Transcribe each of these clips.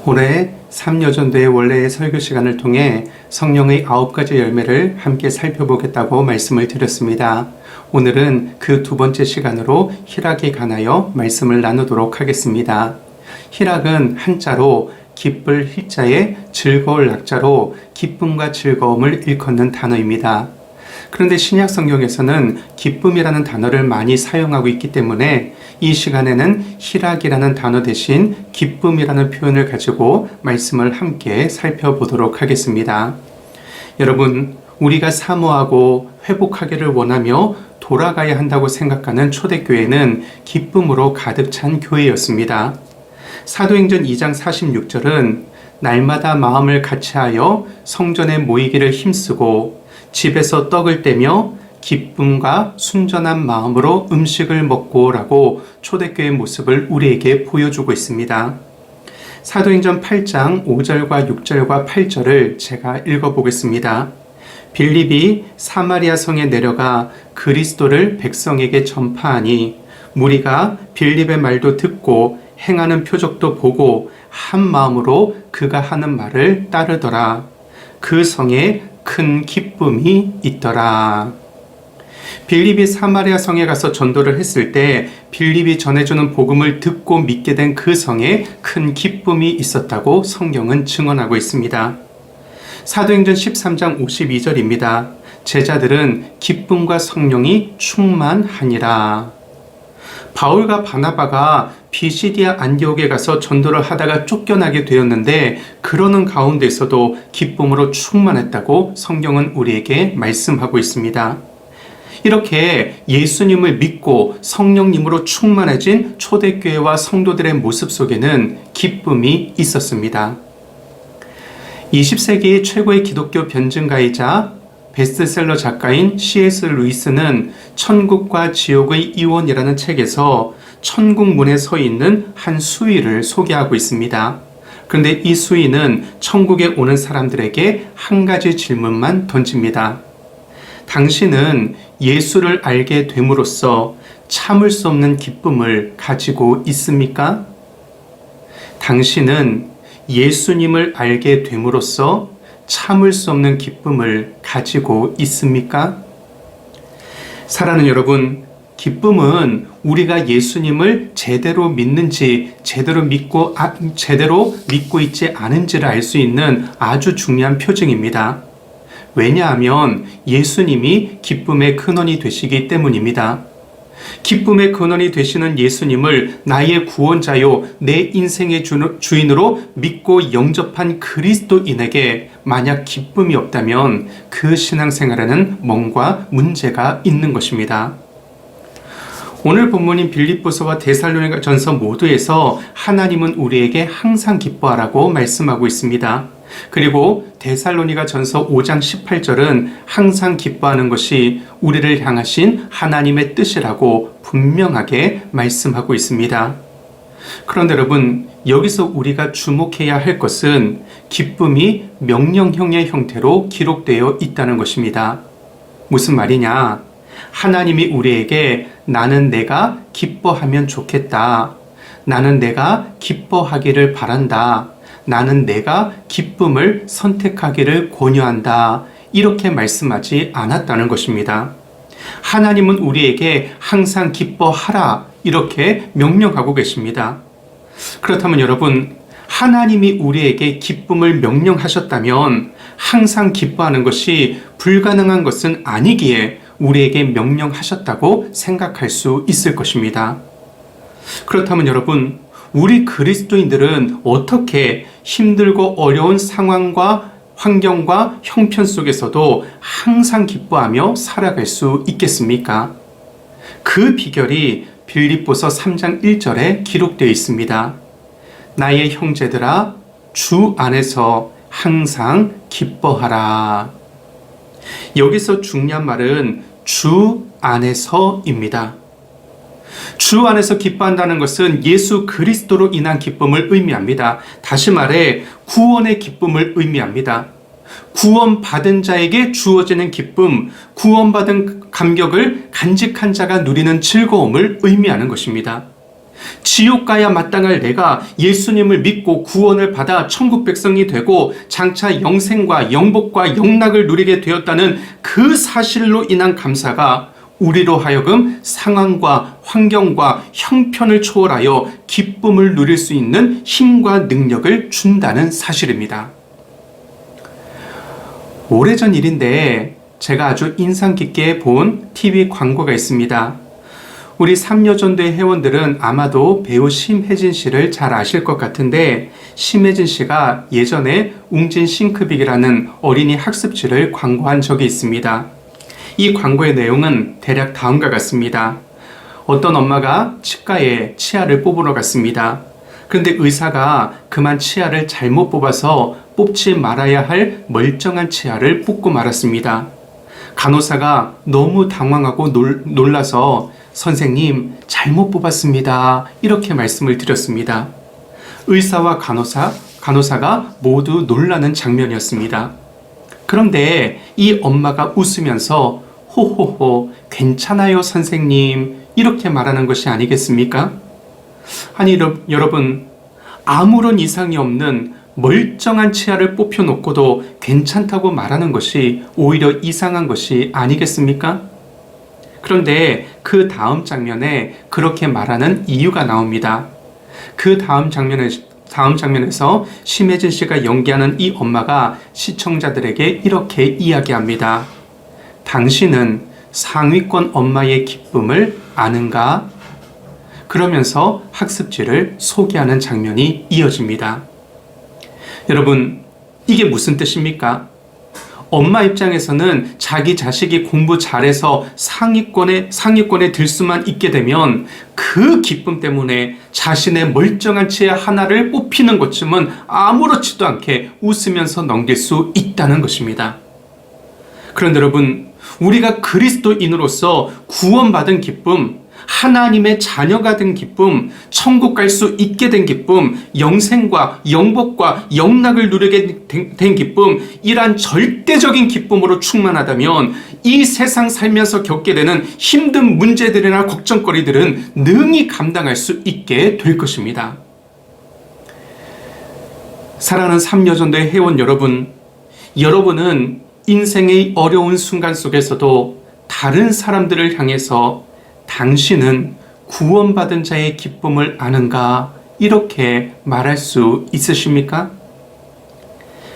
올해 3여전도의 원래의 설교 시간을 통해 성령의 9가지 열매를 함께 살펴보겠다고 말씀을 드렸습니다. 오늘은 그 두 번째 시간으로 희락에 관하여 말씀을 나누도록 하겠습니다. 희락은 한자로 기쁠 희자에 즐거울 낙자로 기쁨과 즐거움을 일컫는 단어입니다. 그런데 신약 성경에서는 기쁨이라는 단어를 많이 사용하고 있기 때문에 이 시간에는 희락이라는 단어 대신 기쁨이라는 표현을 가지고 말씀을 함께 살펴보도록 하겠습니다. 여러분, 우리가 사모하고 회복하기를 원하며 돌아가야 한다고 생각하는 초대교회는 기쁨으로 가득 찬 교회였습니다. 사도행전 2장 46절은 날마다 마음을 같이하여 성전에 모이기를 힘쓰고 집에서 떡을 떼며 기쁨과 순전한 마음으로 음식을 먹고라고 초대교회의 모습을 우리에게 보여주고 있습니다. 사도행전 8장 5절과 6절과 8절을 제가 읽어보겠습니다. 빌립이 사마리아 성에 내려가 그리스도를 백성에게 전파하니 무리가 빌립의 말도 듣고 행하는 표적도 보고 한 마음으로 그가 하는 말을 따르더라. 그 성에 큰 기쁨이 있더라. 빌립이 사마리아 성에 가서 전도를 했을 때 빌립이 전해주는 복음을 듣고 믿게 된 그 성에 큰 기쁨이 있었다고 성경은 증언하고 있습니다. 사도행전 13장 52절입니다. 제자들은 기쁨과 성령이 충만하니라. 바울과 바나바가 비시디아 안디옥에 가서 전도를 하다가 쫓겨나게 되었는데 그러는 가운데서도 기쁨으로 충만했다고 성경은 우리에게 말씀하고 있습니다. 이렇게 예수님을 믿고 성령님으로 충만해진 초대교회와 성도들의 모습 속에는 기쁨이 있었습니다. 20세기의 최고의 기독교 변증가이자 베스트셀러 작가인 C.S. 루이스는 천국과 지옥의 이원이라는 책에서 천국 문에 서 있는 한 수위를 소개하고 있습니다. 그런데 이 수위는 천국에 오는 사람들에게 한 가지 질문만 던집니다. 당신은 예수를 알게 됨으로써 참을 수 없는 기쁨을 가지고 있습니까? 당신은 예수님을 알게 됨으로써 참을 수 없는 기쁨을 가지고 있습니까? 사랑하는 여러분, 기쁨은 우리가 예수님을 제대로 믿는지 제대로 믿고 있지 않은지를 알 수 있는 아주 중요한 표징입니다. 왜냐하면 예수님이 기쁨의 근원이 되시기 때문입니다. 기쁨의 근원이 되시는 예수님을 나의 구원자요 내 인생의 주인으로 믿고 영접한 그리스도인에게 만약 기쁨이 없다면 그 신앙생활에는 뭔가 문제가 있는 것입니다. 오늘 본문인 빌립보서와 데살로니가전서 모두에서 하나님은 우리에게 항상 기뻐하라고 말씀하고 있습니다. 그리고 데살로니가전서 5장 18절은 항상 기뻐하는 것이 우리를 향하신 하나님의 뜻이라고 분명하게 말씀하고 있습니다. 그런데 여러분, 여기서 우리가 주목해야 할 것은 기쁨이 명령형의 형태로 기록되어 있다는 것입니다. 무슨 말이냐? 하나님이 우리에게 나는 내가 기뻐하면 좋겠다. 나는 내가 기뻐하기를 바란다. 나는 내가 기쁨을 선택하기를 권유한다. 이렇게 말씀하지 않았다는 것입니다. 하나님은 우리에게 항상 기뻐하라. 이렇게 명령하고 계십니다. 그렇다면 여러분, 하나님이 우리에게 기쁨을 명령하셨다면 항상 기뻐하는 것이 불가능한 것은 아니기에 우리에게 명령하셨다고 생각할 수 있을 것입니다. 그렇다면 여러분, 우리 그리스도인들은 어떻게 힘들고 어려운 상황과 환경과 형편 속에서도 항상 기뻐하며 살아갈 수 있겠습니까? 그 비결이 빌립보서 3장 1절에 기록되어 있습니다. 나의 형제들아, 주 안에서 항상 기뻐하라. 여기서 중요한 말은 주 안에서입니다. 주 안에서 기뻐한다는 것은 예수 그리스도로 인한 기쁨을 의미합니다. 다시 말해 구원의 기쁨을 의미합니다. 구원받은 자에게 주어지는 기쁨, 구원받은 감격을 간직한 자가 누리는 즐거움을 의미하는 것입니다. 지옥 가야 마땅할 내가 예수님을 믿고 구원을 받아 천국 백성이 되고 장차 영생과 영복과 영락을 누리게 되었다는 그 사실로 인한 감사가 우리로 하여금 상황과 환경과 형편을 초월하여 기쁨을 누릴 수 있는 힘과 능력을 준다는 사실입니다. 오래전 일인데 제가 아주 인상 깊게 본 TV 광고가 있습니다. 우리 3여전도의 회원들은 아마도 배우 심혜진 씨를 잘 아실 것 같은데, 심혜진 씨가 예전에 웅진 싱크빅이라는 어린이 학습지를 광고한 적이 있습니다. 이 광고의 내용은 대략 다음과 같습니다. 어떤 엄마가 치과에 치아를 뽑으러 갔습니다. 그런데 의사가 그만 치아를 잘못 뽑아서 뽑지 말아야 할 멀쩡한 치아를 뽑고 말았습니다. 간호사가 너무 당황하고 놀라서 선생님, 잘못 뽑았습니다. 이렇게 말씀을 드렸습니다. 의사와 간호사가 모두 놀라는 장면이었습니다. 그런데 이 엄마가 웃으면서 호호호, 괜찮아요, 선생님. 이렇게 말하는 것이 아니겠습니까? 아니, 여러분, 아무런 이상이 없는 멀쩡한 치아를 뽑혀놓고도 괜찮다고 말하는 것이 오히려 이상한 것이 아니겠습니까? 그런데 그 다음 장면에 그렇게 말하는 이유가 나옵니다. 그 다음 장면에서 심혜진 씨가 연기하는 이 엄마가 시청자들에게 이렇게 이야기합니다. 당신은 상위권 엄마의 기쁨을 아는가? 그러면서 학습지를 소개하는 장면이 이어집니다. 여러분, 이게 무슨 뜻입니까? 엄마 입장에서는 자기 자식이 공부 잘해서 상위권에 들 수만 있게 되면 그 기쁨 때문에 자신의 멀쩡한 치아 하나를 뽑히는 것쯤은 아무렇지도 않게 웃으면서 넘길 수 있다는 것입니다. 그런데 여러분, 우리가 그리스도인으로서 구원받은 기쁨, 하나님의 자녀가 된 기쁨, 천국 갈 수 있게 된 기쁨, 영생과 영복과 영락을 누리게 된 기쁨, 이러한 절대적인 기쁨으로 충만하다면 이 세상 살면서 겪게 되는 힘든 문제들이나 걱정거리들은 능히 감당할 수 있게 될 것입니다. 사랑하는 3여전도의 회원 여러분, 여러분은 인생의 어려운 순간 속에서도 다른 사람들을 향해서 당신은 구원받은 자의 기쁨을 아는가? 이렇게 말할 수 있으십니까?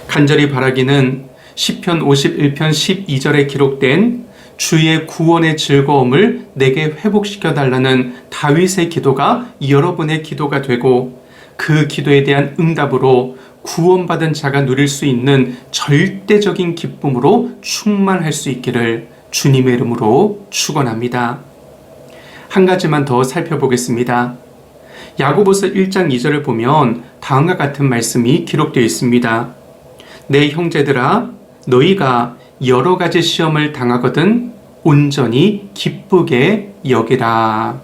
간절히 바라기는 시편 51편 12절에 기록된 주의 구원의 즐거움을 내게 회복시켜 달라는 다윗의 기도가 여러분의 기도가 되고, 그 기도에 대한 응답으로 구원받은 자가 누릴 수 있는 절대적인 기쁨으로 충만할 수 있기를 주님의 이름으로 축원합니다. 한 가지만 더 살펴보겠습니다. 야고보서 1장 2절을 보면 다음과 같은 말씀이 기록되어 있습니다. 내 형제들아, 너희가 여러 가지 시험을 당하거든 온전히 기쁘게 여기라.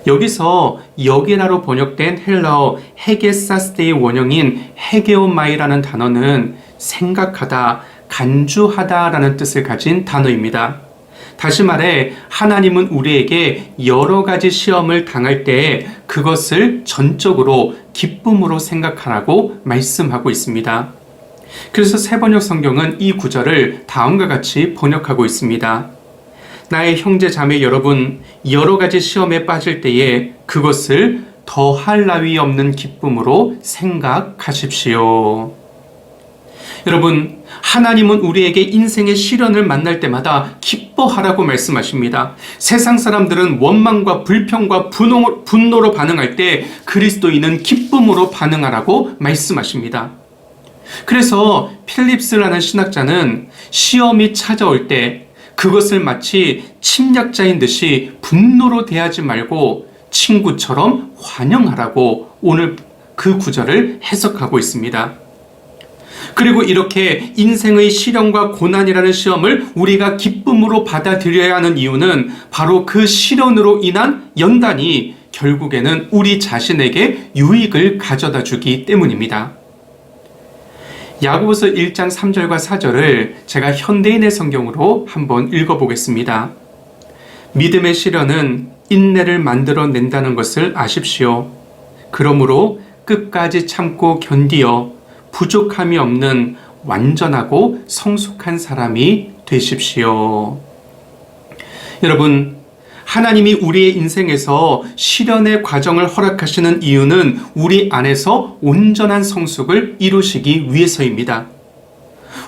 여기서 여기라로 번역된 헬라어 헤게사스테의 원형인 헤게오마이라는 단어는 생각하다, 간주하다라는 뜻을 가진 단어입니다. 다시 말해 하나님은 우리에게 여러 가지 시험을 당할 때 그것을 전적으로 기쁨으로 생각하라고 말씀하고 있습니다. 그래서 새번역 성경은 이 구절을 다음과 같이 번역하고 있습니다. 나의 형제 자매 여러분, 여러 가지 시험에 빠질 때에 그것을 더할 나위 없는 기쁨으로 생각하십시오. 여러분, 하나님은 우리에게 인생의 시련을 만날 때마다 기뻐하라고 말씀하십니다. 세상 사람들은 원망과 불평과 분노로 반응할 때 그리스도인은 기쁨으로 반응하라고 말씀하십니다. 그래서 필립스라는 신학자는 시험이 찾아올 때 그것을 마치 침략자인 듯이 분노로 대하지 말고 친구처럼 환영하라고 오늘 그 구절을 해석하고 있습니다. 그리고 이렇게 인생의 시련과 고난이라는 시험을 우리가 기쁨으로 받아들여야 하는 이유는 바로 그 시련으로 인한 연단이 결국에는 우리 자신에게 유익을 가져다 주기 때문입니다. 야고보서 1장 3절과 4절을 제가 현대인의 성경으로 한번 읽어보겠습니다. 믿음의 시련은 인내를 만들어낸다는 것을 아십시오. 그러므로 끝까지 참고 견디어 부족함이 없는 완전하고 성숙한 사람이 되십시오. 여러분, 하나님이 우리의 인생에서 시련의 과정을 허락하시는 이유는 우리 안에서 온전한 성숙을 이루시기 위해서입니다.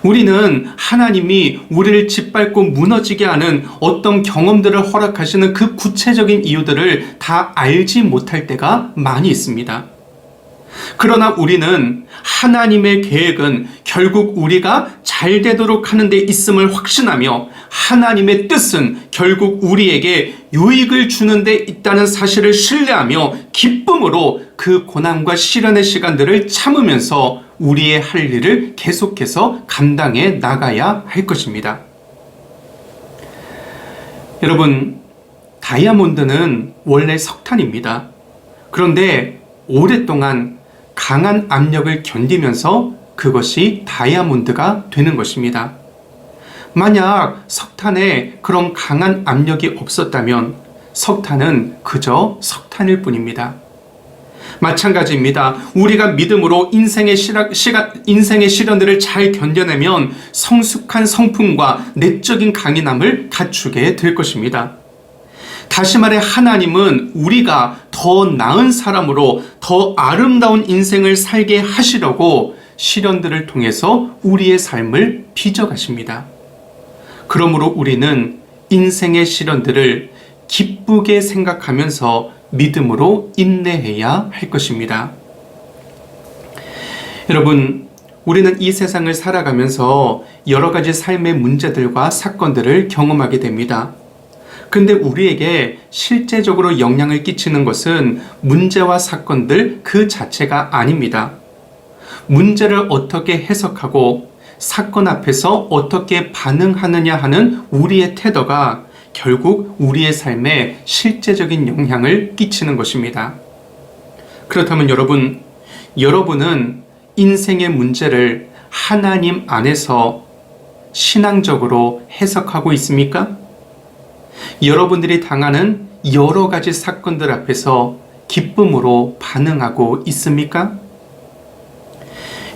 우리는 하나님이 우리를 짓밟고 무너지게 하는 어떤 경험들을 허락하시는 그 구체적인 이유들을 다 알지 못할 때가 많이 있습니다. 그러나 우리는 하나님의 계획은 결국 우리가 잘 되도록 하는 데 있음을 확신하며 하나님의 뜻은 결국 우리에게 유익을 주는 데 있다는 사실을 신뢰하며 기쁨으로 그 고난과 시련의 시간들을 참으면서 우리의 할 일을 계속해서 감당해 나가야 할 것입니다. 여러분, 다이아몬드는 원래 석탄입니다. 그런데 오랫동안 강한 압력을 견디면서 그것이 다이아몬드가 되는 것입니다. 만약 석탄에 그런 강한 압력이 없었다면 석탄은 그저 석탄일 뿐입니다. 마찬가지입니다. 우리가 믿음으로 인생의 시련들을 잘 견뎌내면 성숙한 성품과 내적인 강인함을 갖추게 될 것입니다. 다시 말해 하나님은 우리가 더 나은 사람으로 더 아름다운 인생을 살게 하시려고 시련들을 통해서 우리의 삶을 빚어가십니다. 그러므로 우리는 인생의 시련들을 기쁘게 생각하면서 믿음으로 인내해야 할 것입니다. 여러분, 우리는 이 세상을 살아가면서 여러 가지 삶의 문제들과 사건들을 경험하게 됩니다. 근데 우리에게 실제적으로 영향을 끼치는 것은 문제와 사건들 그 자체가 아닙니다. 문제를 어떻게 해석하고 사건 앞에서 어떻게 반응하느냐 하는 우리의 태도가 결국 우리의 삶에 실제적인 영향을 끼치는 것입니다. 그렇다면 여러분은 인생의 문제를 하나님 안에서 신앙적으로 해석하고 있습니까? 여러분들이 당하는 여러 가지 사건들 앞에서 기쁨으로 반응하고 있습니까?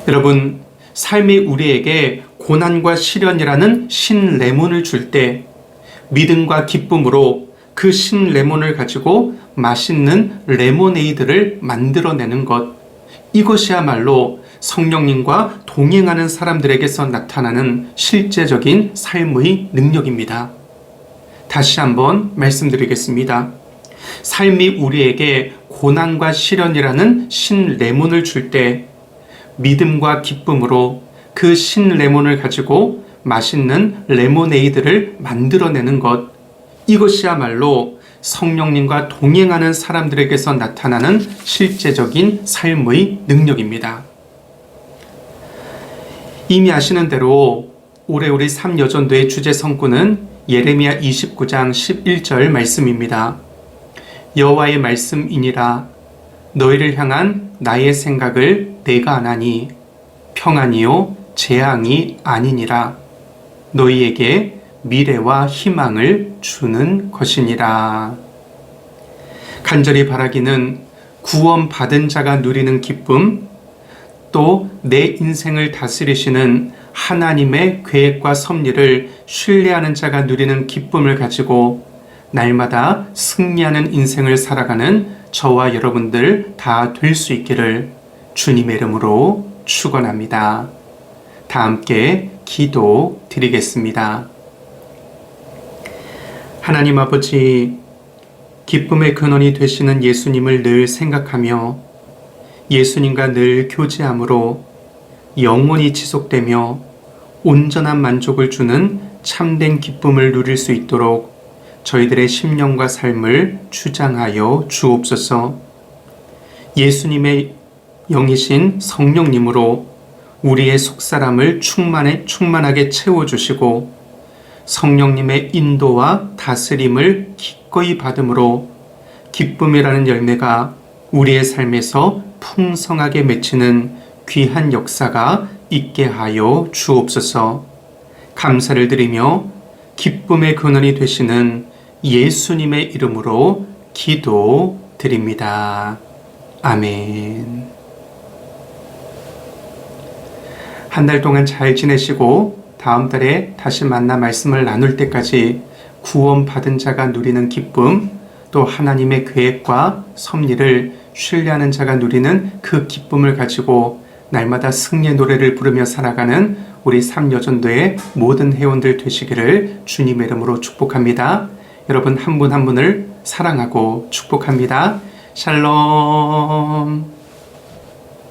여러분, 삶이 우리에게 고난과 시련이라는 신레몬을 줄 때 믿음과 기쁨으로 그 신레몬을 가지고 맛있는 레모네이드를 만들어내는 것, 이것이야말로 성령님과 동행하는 사람들에게서 나타나는 실제적인 삶의 능력입니다. 다시 한번 말씀드리겠습니다. 삶이 우리에게 고난과 시련이라는 신레몬을 줄 때 믿음과 기쁨으로 그 신레몬을 가지고 맛있는 레모네이드를 만들어내는 것, 이것이야말로 성령님과 동행하는 사람들에게서 나타나는 실제적인 삶의 능력입니다. 이미 아시는 대로 올해 우리 3여전도의 주제 성구는 예레미야 29장 11절 말씀입니다. 여호와의 말씀이니라. 너희를 향한 나의 생각을 내가 아나니 평안이요 재앙이 아니니라. 너희에게 미래와 희망을 주는 것이니라. 간절히 바라기는 구원받은 자가 누리는 기쁨, 또 내 인생을 다스리시는 하나님의 계획과 섭리를 신뢰하는 자가 누리는 기쁨을 가지고 날마다 승리하는 인생을 살아가는 저와 여러분들 다 될 수 있기를 주님의 이름으로 축원합니다. 다 함께 기도 드리겠습니다. 하나님 아버지, 기쁨의 근원이 되시는 예수님을 늘 생각하며 예수님과 늘 교제함으로 영원히 지속되며 온전한 만족을 주는 참된 기쁨을 누릴 수 있도록 저희들의 심령과 삶을 주장하여 주옵소서. 예수님의 영이신 성령님으로 우리의 속사람을 충만하게 채워주시고 성령님의 인도와 다스림을 기꺼이 받음으로 기쁨이라는 열매가 우리의 삶에서 풍성하게 맺히는 귀한 역사가 있게 하여 주옵소서. 감사를 드리며 기쁨의 근원이 되시는 예수님의 이름으로 기도드립니다. 아멘. 한 달 동안 잘 지내시고 다음 달에 다시 만나 말씀을 나눌 때까지 구원받은 자가 누리는 기쁨, 또 하나님의 계획과 섭리를 신뢰하는 자가 누리는 그 기쁨을 가지고 날마다 승리의 노래를 부르며 살아가는 우리 삼여전도의 모든 회원들 되시기를 주님의 이름으로 축복합니다. 여러분 한 분 한 분을 사랑하고 축복합니다. 샬롬.